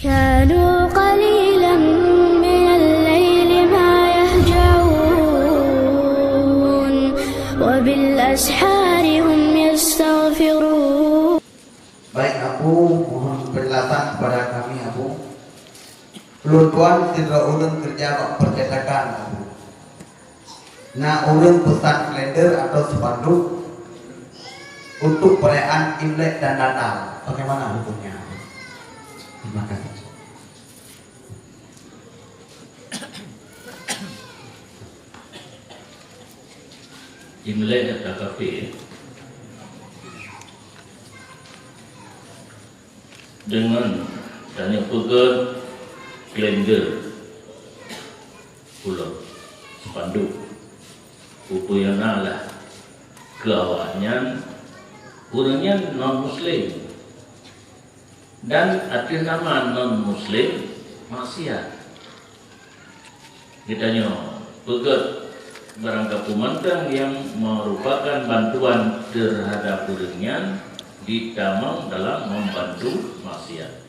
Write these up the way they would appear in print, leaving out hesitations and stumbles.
كانوا قليلا من الليل ما يهجعون وبالأسحار هم يستغفرون. Baik, aku mohon penjelasan kepada kami, Abu. Tuan tidak ulun kerja kok percetakan, Abu. Nah, ulun pesan kalender atau spanduk untuk perayaan Imlek dan Natal. Bagaimana hukumnya? Terima kasih. Imlek atau kafe dengan tanya pegat kalender pulau spanduk upayana lah keawaknya kurangnya non muslim dan arti nama non muslim maksiat ditanya pegat barang kapumantang yang merupakan bantuan terhadap kurangnya ditamang dalam membantu maksiat.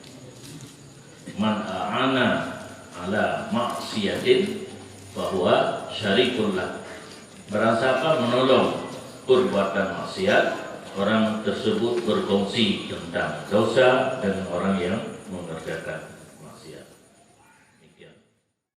Man a'ana ala maksiatin bahwa syarikullah. Barang siapa menolong perbuatan maksiat, orang tersebut berkongsi tentang dosa dengan orang yang mengerjakan.